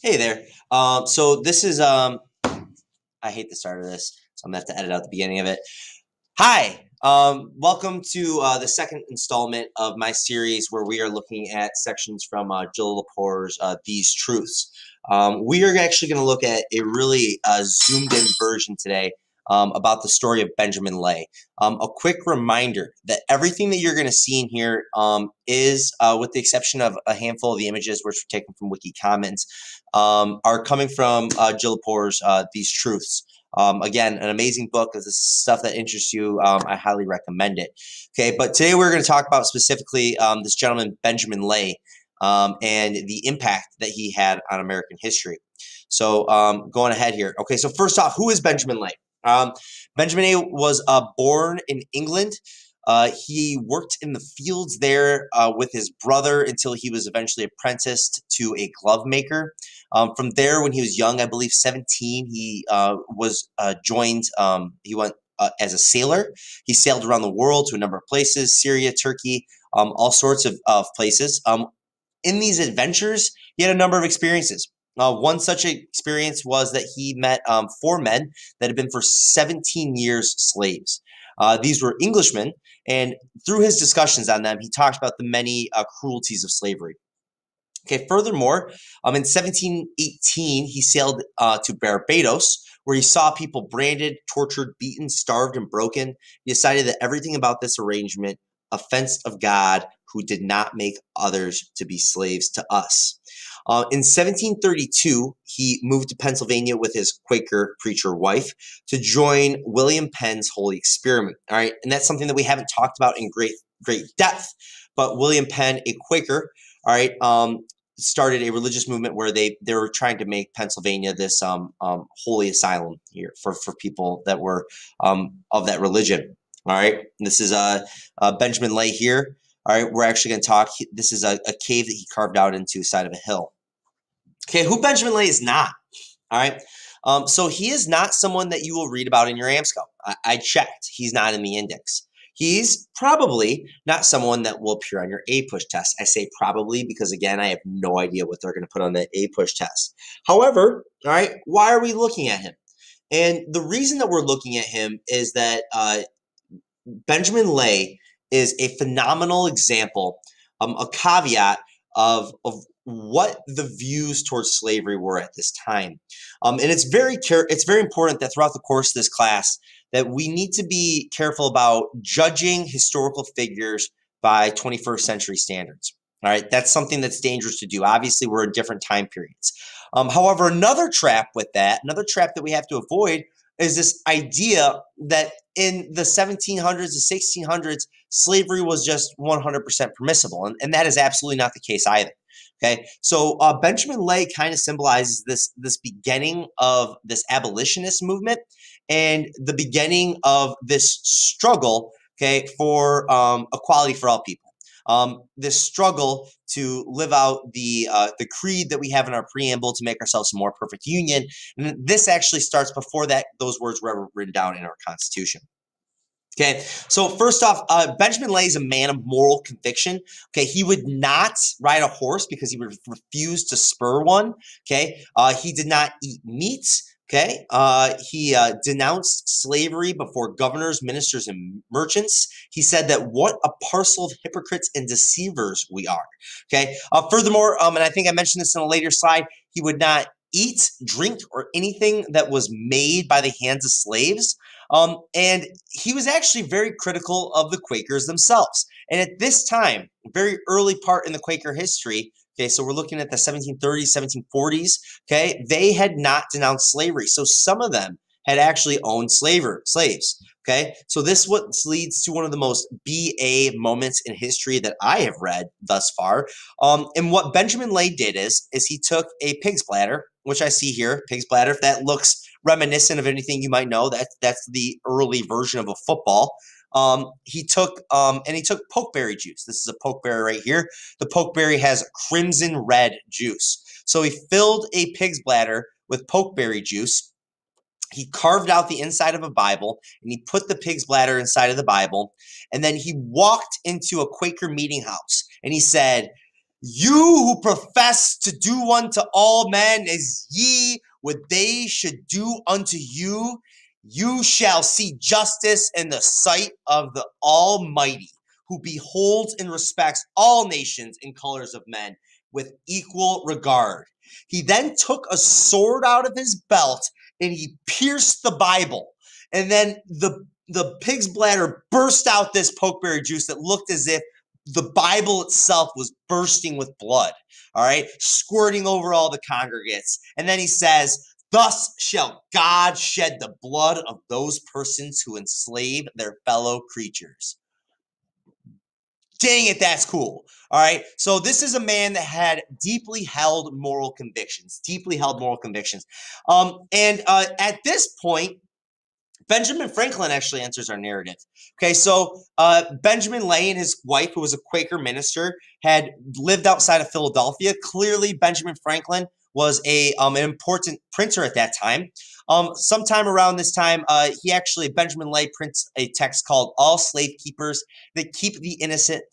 Hey there. So this is I hate the start of this, so I'm gonna have to edit out the beginning of it. Hi. Welcome to the second installment of my series where we are looking at sections from Jill Lepore's These Truths. We are actually going to look at a really zoomed in version today about the story of Benjamin Lay. A quick reminder that everything that you're going to see in here is, with the exception of a handful of the images, which were taken from Wiki Comments, are coming from Jill Lepore's These Truths. Again, an amazing book. If this is stuff that interests you, I highly recommend it. Okay, but today we're going to talk about specifically this gentleman, Benjamin Lay, and the impact that he had on American history. So going ahead here. Okay, so first off, who is Benjamin Lay? Benjamin Lay was born in England. He worked in the fields there with his brother until he was eventually apprenticed to a glove maker. From there, when he was young, I believe 17, he was joined. He went as a sailor. He sailed around the world to a number of places: Syria, Turkey, all sorts of places. In these adventures, he had a number of experiences. One such experience was that he met four men that had been for 17 years slaves. These were Englishmen, and through his discussions on them, he talked about the many cruelties of slavery. Okay, furthermore, in 1718, he sailed to Barbados, where he saw people branded, tortured, beaten, starved, and broken. He decided that everything about this arrangement offense of God, who did not make others to be slaves to us. In 1732, he moved to Pennsylvania with his Quaker preacher wife to join William Penn's Holy Experiment. All right, and that's something that we haven't talked about in great depth. But William Penn, a Quaker, all right, started a religious movement where they were trying to make Pennsylvania this holy asylum here for people that were of that religion. All right, this is Benjamin Lay here. All right, we're actually going to talk. This is a cave that he carved out into the side of a hill. Okay, who Benjamin Lay is not. All right. So he is not someone that you will read about in your AMSCO. I checked. He's not in the index. He's probably not someone that will appear on your A-push test. I say probably because, again, I have no idea what they're going to put on the A-push test. However, all right, why are we looking at him? And the reason that we're looking at him is that Benjamin Lay is a phenomenal example, a caveat of what the views towards slavery were at this time. And it's very important that throughout the course of this class that we need to be careful about judging historical figures by 21st century standards. All right, that's something that's dangerous to do. Obviously, we're in different time periods. However, another trap that we have to avoid is this idea that in the 1700s to 1600s, slavery was just 100% permissible. And that is absolutely not the case either. Okay, so Benjamin Lay kind of symbolizes this beginning of this abolitionist movement and the beginning of this struggle, okay, for equality for all people. This struggle to live out the creed that we have in our preamble to make ourselves a more perfect union. And this actually starts before that; those words were ever written down in our Constitution. Okay, so first off, Benjamin Lay is a man of moral conviction. Okay, he would not ride a horse because he would refuse to spur one. Okay, he did not eat meat. Okay, he denounced slavery before governors, ministers, and merchants. He said that what a parcel of hypocrites and deceivers we are. Okay, furthermore, and I think I mentioned this in a later slide, he would not eat, drink, or anything that was made by the hands of slaves. And he was actually very critical of the Quakers themselves. And at this time, very early part in the Quaker history, okay, so we're looking at the 1730s, 1740s, okay, they had not denounced slavery. So some of them had actually owned slaves. Okay, so this what leads to one of the most BA moments in history that I have read thus far. And what Benjamin Lay did is he took a pig's bladder, which I see here, pig's bladder. If that looks reminiscent of anything you might know, that's the early version of a football. He took pokeberry juice. This is a pokeberry right here. The pokeberry has crimson red juice. So he filled a pig's bladder with pokeberry juice. He carved out the inside of a Bible and he put the pig's bladder inside of the Bible. And then he walked into a Quaker meeting house and he said, You who profess to do unto all men as ye would they should do unto you, you shall see justice in the sight of the Almighty, who beholds and respects all nations and colors of men with equal regard. He then took a sword out of his belt and he pierced the Bible. And then the pig's bladder burst out this pokeberry juice that looked as if the Bible itself was bursting with blood, all right, squirting over all the congregates. And then he says, thus shall God shed the blood of those persons who enslave their fellow creatures. Dang it, that's cool. All right. So this is a man that had deeply held moral convictions. At this point, Benjamin Franklin actually enters our narrative. Okay, so Benjamin Lay and his wife, who was a Quaker minister, had lived outside of Philadelphia. Clearly, Benjamin Franklin was an important printer at that time. Sometime around this time, Benjamin Lay prints a text called "All Slave Keepers That Keep the Innocent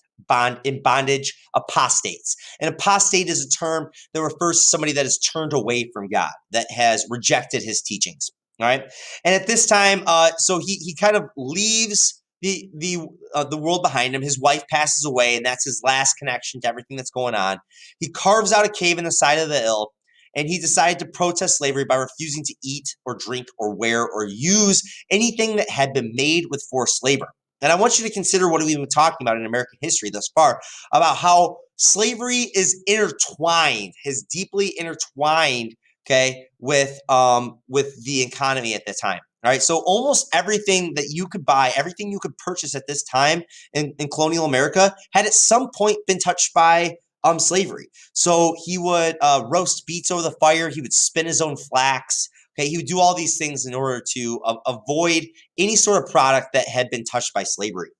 in Bondage Apostates." And apostate is a term that refers to somebody that has turned away from God, that has rejected his teachings. All right, and at this time, so he kind of leaves the world behind him. His wife passes away, and that's his last connection to everything that's going on. He carves out a cave in the side of the hill, and he decided to protest slavery by refusing to eat or drink or wear or use anything that had been made with forced labor. And I want you to consider what we've been talking about in American history thus far, about how slavery is deeply intertwined, okay, with the economy at the time. All right, so almost everything that you could buy, everything you could purchase at this time in colonial America had at some point been touched by slavery. So he would roast beets over the fire. He would spin his own flax. Okay, he would do all these things in order to avoid any sort of product that had been touched by slavery.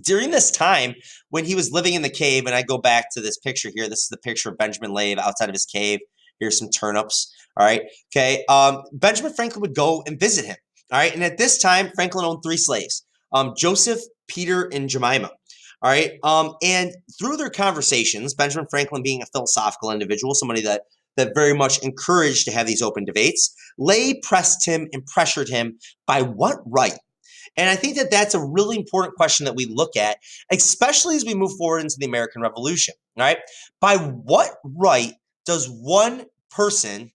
During this time, when he was living in the cave, and I go back to this picture here. This is the picture of Benjamin Lay outside of his cave. Here's some turnips. All right. Okay. Benjamin Franklin would go and visit him. All right. And at this time, Franklin owned 3 slaves, Joseph, Peter, and Jemima. All right. And through their conversations, Benjamin Franklin being a philosophical individual, somebody that very much encouraged to have these open debates, Lay pressed him and pressured him by what right? And I think that that's a really important question that we look at, especially as we move forward into the American Revolution. All right. By what right does one person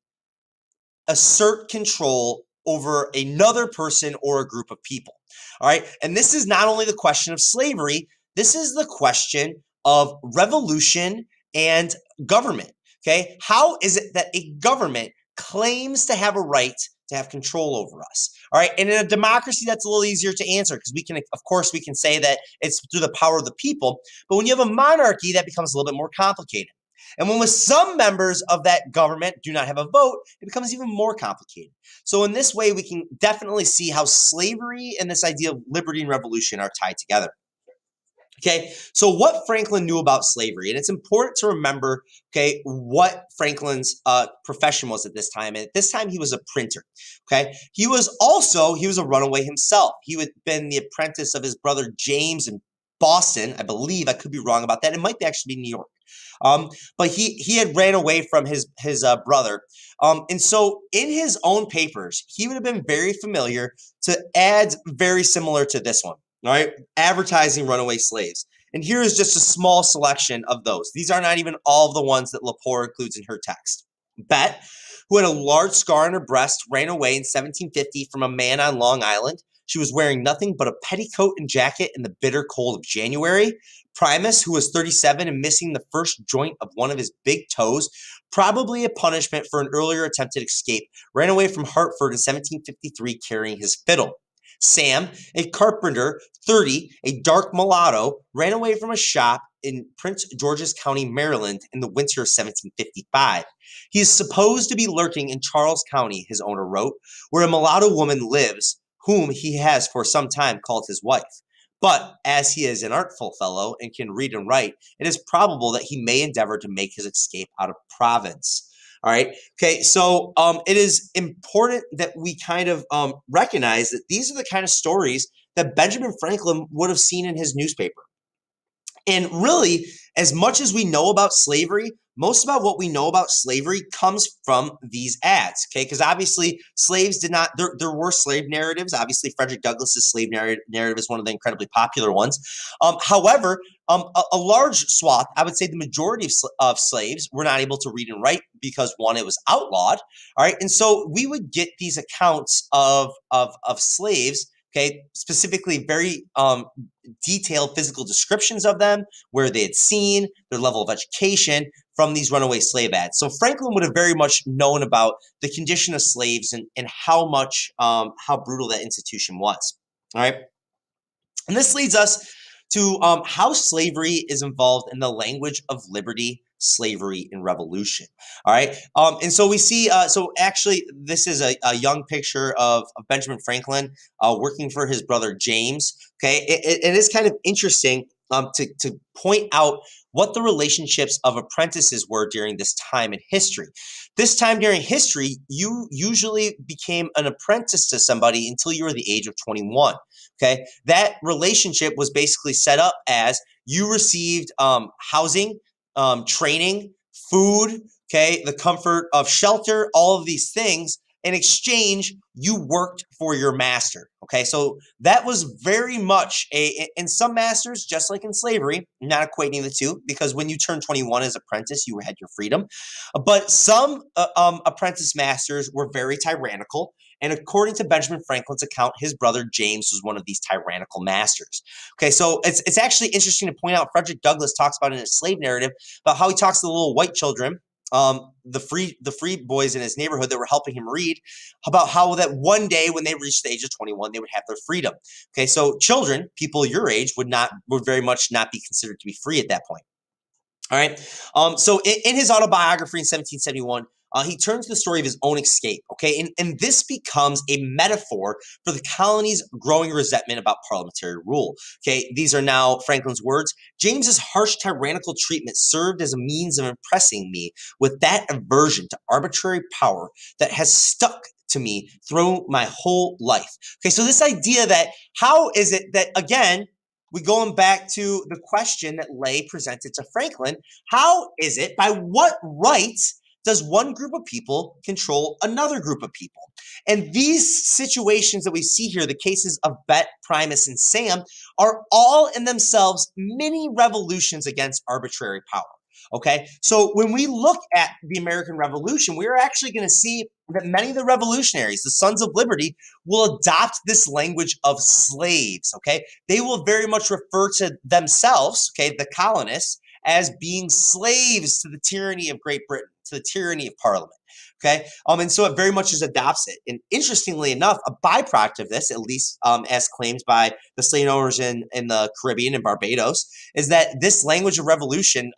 assert control over another person or a group of people? All right. And this is not only the question of slavery, this is the question of revolution and government. Okay. How is it that a government claims to have a right to have control over us? All right. And in a democracy, that's a little easier to answer because we can say that it's through the power of the people. But when you have a monarchy, that becomes a little bit more complicated. And when with some members of that government do not have a vote, it becomes even more complicated. So in this way, we can definitely see how slavery and this idea of liberty and revolution are tied together. Okay, so what Franklin knew about slavery, and it's important to remember, okay, what Franklin's profession was at this time. And at this time, he was a printer. Okay, he was a runaway himself. He had been the apprentice of his brother James in Boston, I believe. I could be wrong about that. It might actually be New York. But he had ran away from his brother. And so in his own papers, he would have been very familiar to ads very similar to this one. All right, advertising runaway slaves. And here is just a small selection of those. These are not even all of the ones that Lepore includes in her text. Bet, who had a large scar on her breast, ran away in 1750 from a man on Long Island. She was wearing nothing but a petticoat and jacket in the bitter cold of January. Primus, who was 37 and missing the first joint of one of his big toes, probably a punishment for an earlier attempted escape, ran away from Hartford in 1753 carrying his fiddle. Sam, a carpenter, 30, a dark mulatto, ran away from a shop in Prince George's County, Maryland in the winter of 1755. He is supposed to be lurking in Charles County, his owner wrote, where a mulatto woman lives, whom he has for some time called his wife. But as he is an artful fellow and can read and write, it is probable that he may endeavor to make his escape out of province. All right. Okay. So it is important that we kind of recognize that these are the kind of stories that Benjamin Franklin would have seen in his newspaper. And really, as much as we know about slavery, most about what we know about slavery comes from these ads, okay? Because obviously slaves did not, there were slave narratives. Obviously, Frederick Douglass's slave narrative is one of the incredibly popular ones. However, a large swath, I would say the majority of slaves were not able to read and write because one, it was outlawed, all right? And so we would get these accounts of slaves, okay, specifically very detailed physical descriptions of them, where they had seen, their level of education from these runaway slave ads. So Franklin would have very much known about the condition of slaves and how much, how brutal that institution was. All right. And this leads us to how slavery is involved in the language of liberty, slavery, and revolution. All right. And so we see, so actually, this is a young picture of Benjamin Franklin working for his brother James. Okay. It is kind of interesting to point out what the relationships of apprentices were during this time in history. This time during history, you usually became an apprentice to somebody until you were the age of 21. Okay, that relationship was basically set up as you received housing, training, food, okay, the comfort of shelter, all of these things. In exchange, you worked for your master. Okay, so that was very much in some masters, just like in slavery, not equating the two, because when you turned 21 as apprentice, you had your freedom. But some apprentice masters were very tyrannical. And according to Benjamin Franklin's account, his brother James was one of these tyrannical masters. Okay, so it's actually interesting to point out, Frederick Douglass talks about in his slave narrative about how he talks to the little white children, the free boys in his neighborhood that were helping him read, about how that one day when they reached the age of 21, they would have their freedom. Okay, so children, people your age, would very much not be considered to be free at that point. All right. So in his autobiography in 1771, he turns to the story of his own escape. Okay. And this becomes a metaphor for the colony's growing resentment about parliamentary rule. Okay. These are now Franklin's words. James's harsh tyrannical treatment served as a means of impressing me with that aversion to arbitrary power that has stuck to me through my whole life. Okay. So this idea that how is it that, again, we going back to the question that Lay presented to Franklin. How is it, by what rights does one group of people control another group of people? And these situations that we see here, the cases of Bet, Primus, and Sam, are all in themselves mini revolutions against arbitrary power. Okay, so when we look at the American Revolution, we are actually going to see that many of the revolutionaries, the Sons of Liberty, will adopt this language of slaves. Okay, they will very much refer to themselves, okay, the colonists, as being slaves to the tyranny of Great Britain, to the tyranny of Parliament. Okay, and so it very much just adopts it. And interestingly enough, a byproduct of this, at least as claimed by the slave owners in the Caribbean and Barbados, is that this language of revolution,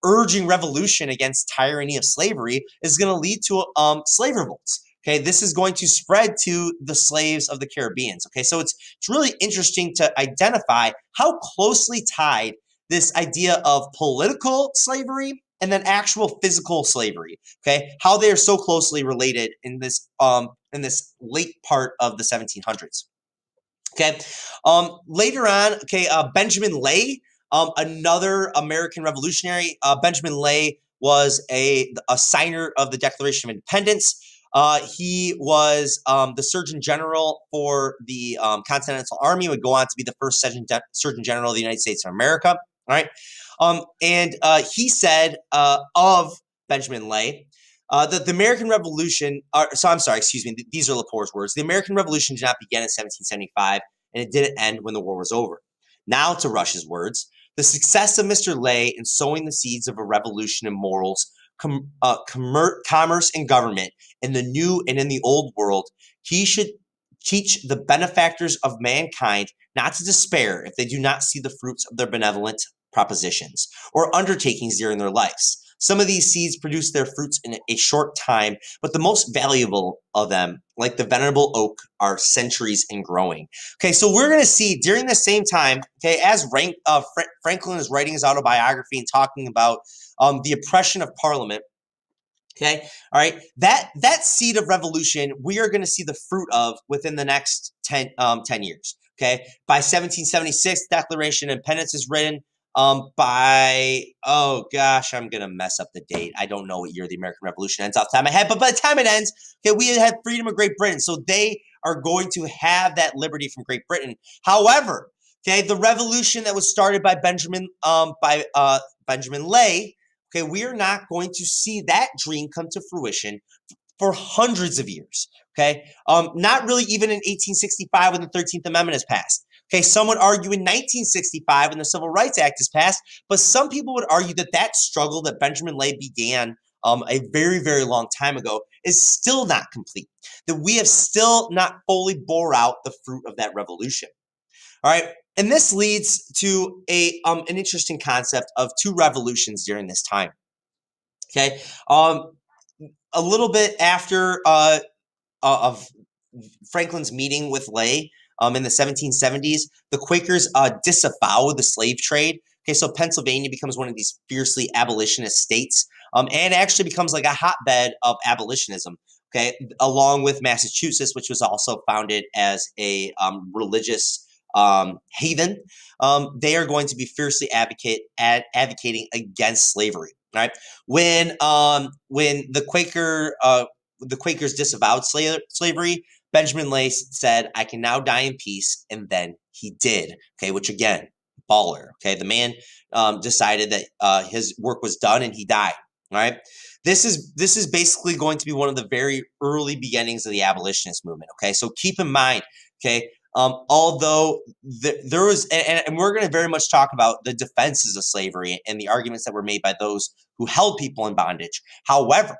urging revolution against tyranny of slavery, is going to lead to slave revolts. Okay, this is going to spread to the slaves of the Caribbeans. Okay, so it's really interesting to identify how closely tied this idea of political slavery and then actual physical slavery. Okay, how they are so closely related in this late part of the 1700s. Okay, later on, okay, Benjamin Lay, another American revolutionary. Benjamin Lay was a signer of the Declaration of Independence. He was the Surgeon General for the Continental Army, would go on to be the first Surgeon General of the United States of America. All right. And he said of Benjamin Lay, the American Revolution, these are Lepore's words. The American Revolution did not begin in 1775, and it didn't end when the war was over. Now, to Rush's words, the success of Mr. Lay in sowing the seeds of a revolution in morals, commerce, and government in the new and in the old world, he should teach the benefactors of mankind not to despair if they do not see the fruits of their benevolent propositions or undertakings during their lives. Some of these seeds produce their fruits in a short time, but the most valuable of them, like the venerable oak, are centuries in growing. Okay, so we're going to see during the same time, okay, as Franklin is writing his autobiography and talking about the oppression of Parliament, okay, all right, that seed of revolution, we are going to see the fruit of within the next 10 years. Okay, by 1776, Declaration of Independence is written. by, oh gosh, I'm going to mess up the date. I don't know what year the American Revolution ends off the top of my head, but by the time it ends, okay, we had freedom of Great Britain. So they are going to have that liberty from Great Britain. However, okay, the revolution that was started by Benjamin Lay, okay, we are not going to see that dream come to fruition for hundreds of years. Okay, not really even in 1865 when the 13th Amendment is passed. Okay, some would argue in 1965 when the Civil Rights Act is passed, but some people would argue that that struggle that Benjamin Lay began a very, very long time ago is still not complete, that we have still not fully bore out the fruit of that revolution. All right, and this leads to an interesting concept of two revolutions during this time. Okay, a little bit after of Franklin's meeting with Lay in the 1770s, the Quakers disavow the slave trade. Okay, so Pennsylvania becomes one of these fiercely abolitionist states, and actually becomes like a hotbed of abolitionism. Okay, along with Massachusetts, which was also founded as a religious haven, they are going to be fiercely advocating against slavery. Right, when the Quakers disavowed slavery, Benjamin Lay said, "I can now die in peace," and then he did. Okay, which again, baller. Okay, the man decided that his work was done, and he died. All right, this is basically going to be one of the very early beginnings of the abolitionist movement. Okay, so keep in mind. Okay, although there was, and we're going to very much talk about the defenses of slavery and the arguments that were made by those who held people in bondage. However,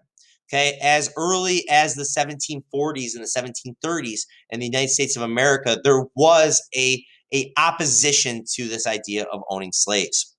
okay, as early as the 1740s and the 1730s in the United States of America, there was a opposition to this idea of owning slaves.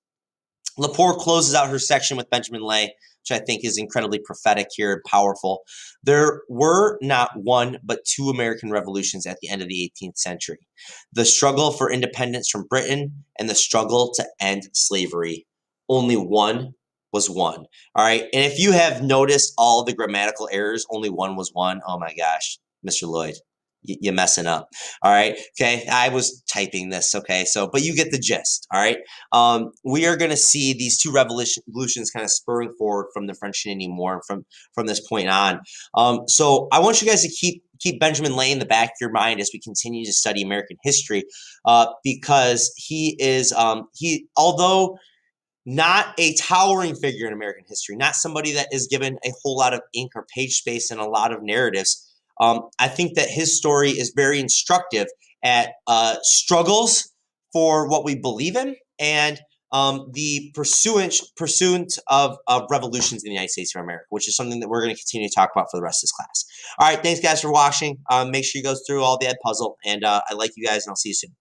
Lepore closes out her section with Benjamin Lay, which I think is incredibly prophetic here and powerful. There were not one but two American revolutions at the end of the 18th century. The struggle for independence from Britain and the struggle to end slavery. Only one was won. All right. And if you have noticed all the grammatical errors, only one was won. Oh my gosh, Mr. Loyd, you're messing up. All right. Okay. I was typing this. Okay. So, but you get the gist. All right. We are going to see these two revolutions kind of spurring forward from the French and Indian War and from this point on. So I want you guys to keep Benjamin Lay in the back of your mind as we continue to study American history, because he is, although not a towering figure in American history, not somebody that is given a whole lot of ink or page space and a lot of narratives. I think that his story is very instructive at struggles for what we believe in and the pursuit of revolutions in the United States of America, which is something that we're going to continue to talk about for the rest of this class. All right, thanks guys for watching. Make sure you go through all the Ed puzzle, and I like you guys, and I'll see you soon.